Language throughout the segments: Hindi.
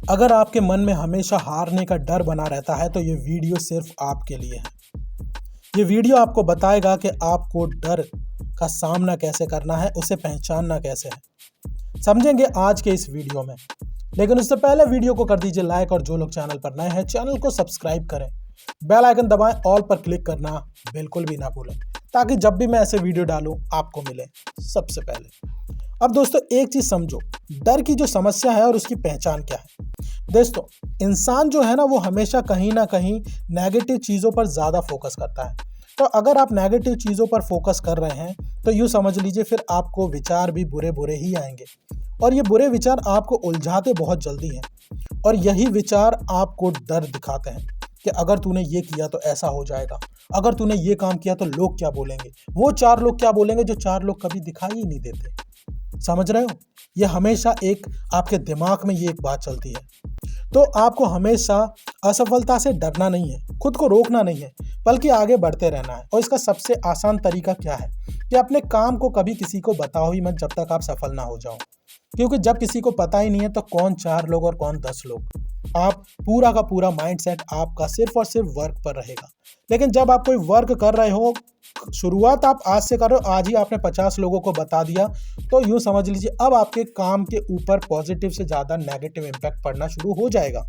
अगर आपके मन में हमेशा हारने का डर बना रहता है तो ये वीडियो सिर्फ आपके लिए है। ये वीडियो आपको बताएगा कि आपको डर का सामना कैसे करना है, उसे पहचानना कैसे है। समझेंगे आज के इस वीडियो में। लेकिन उससे पहले वीडियो को कर दीजिए लाइक, और जो लोग चैनल पर नए हैं चैनल को सब्सक्राइब करें, बेल आइकन दबाएं, ऑल पर क्लिक करना बिल्कुल भी ना भूलें, ताकि जब भी मैं ऐसे वीडियो डालूं आपको मिले सबसे पहले। अब दोस्तों एक चीज समझो, डर की जो समस्या है और उसकी पहचान क्या है। दोस्तों इंसान जो है ना वो हमेशा कहीं ना कहीं नेगेटिव चीज़ों पर ज़्यादा फोकस करता है। तो अगर आप नेगेटिव चीज़ों पर फोकस कर रहे हैं तो यूँ समझ लीजिए फिर आपको विचार भी बुरे बुरे ही आएंगे, और ये बुरे विचार आपको उलझाते बहुत जल्दी हैं। और यही विचार आपको डर दिखाते हैं कि अगर तूने ये किया तो ऐसा हो जाएगा, अगर तूने ये काम किया तो लोग क्या बोलेंगे, वो चार लोग क्या बोलेंगे जो चार लोग कभी दिखाई ही नहीं देते। समझ रहे हो? ये हमेशा एक आपके दिमाग में ये एक बात चलती है। तो आपको हमेशा असफलता से डरना नहीं है, खुद को रोकना नहीं है, बल्कि आगे बढ़ते रहना है। और इसका सबसे आसान तरीका क्या है कि अपने काम को कभी किसी को बताओ ही मत जब तक आप सफल ना हो जाओ। क्योंकि जब किसी को पता ही नहीं है तो कौन चार लोग और कौन 10 लोग। आप पूरा का पूरा माइंडसेट आपका सिर्फ और सिर्फ वर्क पर रहेगा। लेकिन जब आप कोई वर्क कर रहे हो, शुरुआत आप आज से कर रहे हो, आज ही आपने 50 लोगों को बता दिया, तो यूँ समझ लीजिए अब आपके काम के ऊपर पॉजिटिव से ज़्यादा नेगेटिव इम्पैक्ट पड़ना शुरू हो जाएगा।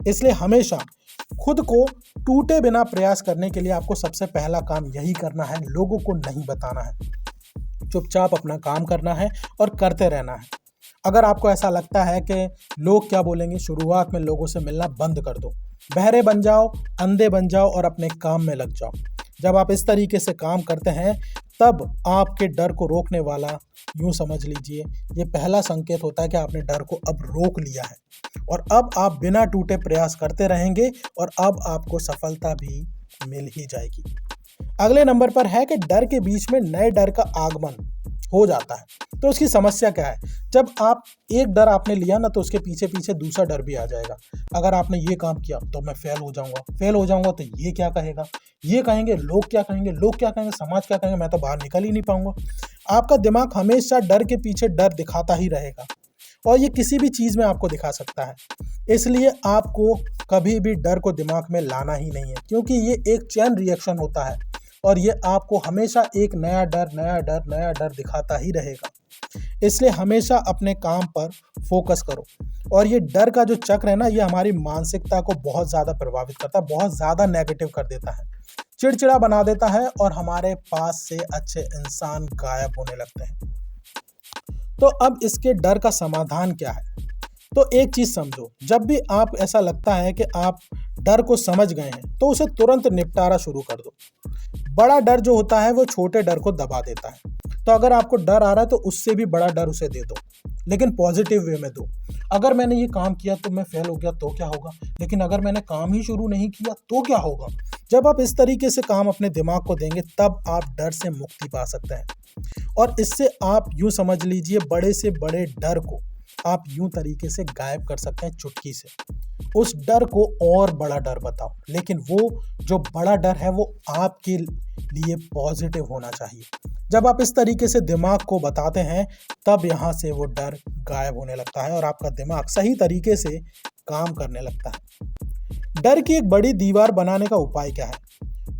इसलिए हमेशा खुद को टूटे बिना प्रयास करने के लिए आपको सबसे पहला काम यही करना है, लोगों को नहीं बताना है, चुपचाप अपना काम करना है और करते रहना है। अगर आपको ऐसा लगता है कि लोग क्या बोलेंगे, शुरुआत में लोगों से मिलना बंद कर दो, बहरे बन जाओ, अंधे बन जाओ और अपने काम में लग जाओ। जब आप इस तरीके से काम करते हैं तब आपके डर को रोकने वाला, यूं समझ लीजिए ये पहला संकेत होता है कि आपने डर को अब रोक लिया है, और अब आप बिना टूटे प्रयास करते रहेंगे और अब आपको सफलता भी मिल ही जाएगी। अगले नंबर पर है कि डर के बीच में नए डर का आगमन हो जाता है। तो उसकी समस्या क्या है? जब आप एक डर आपने लिया ना तो उसके पीछे पीछे दूसरा डर भी आ जाएगा। अगर आपने ये काम किया तो मैं फेल हो जाऊंगा तो ये क्या कहेगा, ये कहेंगे, लोग क्या कहेंगे, लोग क्या कहेंगे, समाज क्या कहेंगे, मैं तो बाहर निकल ही नहीं पाऊंगा। आपका दिमाग हमेशा डर के पीछे डर दिखाता ही रहेगा, और ये किसी भी चीज़ में आपको दिखा सकता है। इसलिए आपको कभी भी डर को दिमाग में लाना ही नहीं है, क्योंकि ये एक चेन रिएक्शन होता है और ये आपको हमेशा एक नया डर नया डर नया डर दिखाता ही रहेगा। इसलिए हमेशा अपने काम पर फोकस करो। और ये डर का जो चक्र है ना, ये हमारी मानसिकता को बहुत ज़्यादा प्रभावित करता है, बहुत ज़्यादा नेगेटिव कर देता है, चिड़चिड़ा बना देता है, और हमारे पास से अच्छे इंसान गायब होने लगते हैं। तो अब इसके डर का समाधान क्या है? तो एक चीज समझो, जब भी आप ऐसा लगता है कि आप डर को समझ गए हैं तो उसे तुरंत निपटारा शुरू कर दो। बड़ा डर जो होता है वो छोटे डर को दबा देता है। तो अगर आपको डर आ रहा है तो उससे भी बड़ा डर उसे दे दो, लेकिन पॉजिटिव वे में दो। अगर मैंने ये काम किया तो मैं फेल हो गया तो क्या होगा, लेकिन अगर मैंने काम ही शुरू नहीं किया तो क्या होगा। जब आप इस तरीके से काम अपने दिमाग को देंगे तब आप डर से मुक्ति पा सकते हैं, और इससे आप यूं समझ लीजिए बड़े से बड़े डर को आप यूं तरीके से गायब कर सकते हैं चुटकी से। उस डर को और बड़ा डर बताओ, लेकिन वो जो बड़ा डर है वो आपके लिए पॉजिटिव होना चाहिए। जब आप इस तरीके से दिमाग को बताते हैं तब यहाँ से वो डर गायब होने लगता है और आपका दिमाग सही तरीके से काम करने लगता है। डर की एक बड़ी दीवार बनाने का उपाय क्या है?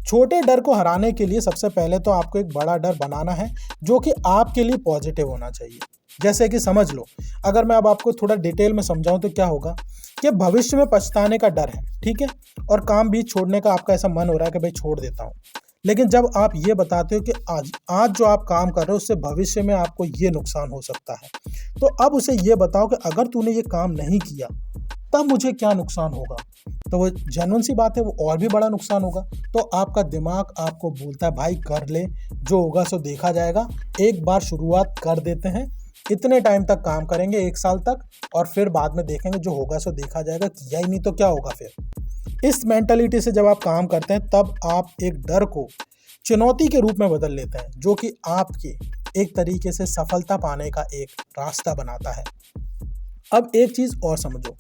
छोटे डर को हराने के लिए सबसे पहले तो आपको एक बड़ा डर बनाना है जो कि आपके लिए पॉजिटिव होना चाहिए। जैसे कि समझ लो, अगर मैं अब आपको थोड़ा डिटेल में समझाऊं तो क्या होगा कि भविष्य में पछताने का डर है, ठीक है, और काम भी छोड़ने का आपका ऐसा मन हो रहा है कि भाई छोड़ देता हूं। लेकिन जब आप ये बताते हो कि आज जो आप काम कर रहे हो उससे भविष्य में आपको ये नुकसान हो सकता है, तो अब उसे ये बताओ कि अगर तूने ये काम नहीं किया तब मुझे क्या नुकसान होगा। तो वो जेन्युइन सी बात है, वो और भी बड़ा नुकसान होगा। तो आपका दिमाग आपको बोलता है भाई कर ले, जो होगा सो देखा जाएगा, एक बार शुरुआत कर देते हैं, इतने टाइम तक काम करेंगे, 1 साल तक, और फिर बाद में देखेंगे, जो होगा सो देखा जाएगा, किया ही नहीं तो क्या होगा फिर। इस मेंटालिटी से जब आप काम करते हैं तब आप एक डर को चुनौती के रूप में बदल लेते हैं, जो कि आपके एक तरीके से सफलता पाने का एक रास्ता बनाता है। अब एक चीज और समझो,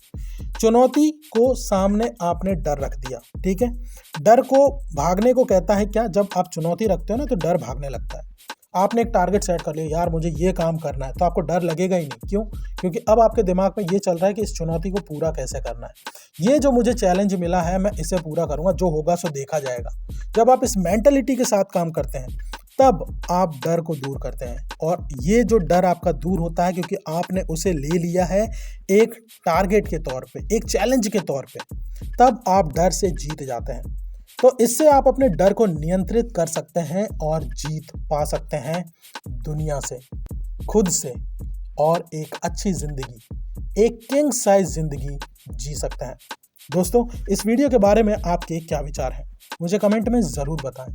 चुनौती को सामने आपने डर रख दिया, ठीक है। डर को भागने को कहता है क्या? जब आप चुनौती रखते हो ना तो डर भागने लगता है। आपने एक टारगेट सेट कर लिया, यार मुझे ये काम करना है, तो आपको डर लगेगा ही नहीं। क्यों? क्योंकि अब आपके दिमाग में ये चल रहा है कि इस चुनौती को पूरा कैसे करना है। ये जो मुझे चैलेंज मिला है मैं इसे पूरा करूँगा, जो होगा सो देखा जाएगा। जब आप इस मेंटालिटी के साथ काम करते हैं तब आप डर को दूर करते हैं, और ये जो डर आपका दूर होता है क्योंकि आपने उसे ले लिया है एक टारगेट के तौर पे, एक चैलेंज के तौर पे, तब आप डर से जीत जाते हैं। तो इससे आप अपने डर को नियंत्रित कर सकते हैं और जीत पा सकते हैं दुनिया से, खुद से, और एक अच्छी जिंदगी, एक किंग साइज जिंदगी जी सकते हैं। दोस्तों, इस वीडियो के बारे में आपके क्या विचार हैं मुझे कमेंट में ज़रूर बताएं।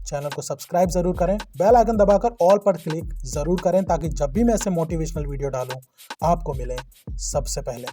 चैनल को सब्सक्राइब ज़रूर करें, बेल आइकन दबाकर ऑल पर क्लिक ज़रूर करें ताकि जब भी मैं ऐसे मोटिवेशनल वीडियो डालूं आपको मिले सबसे पहले।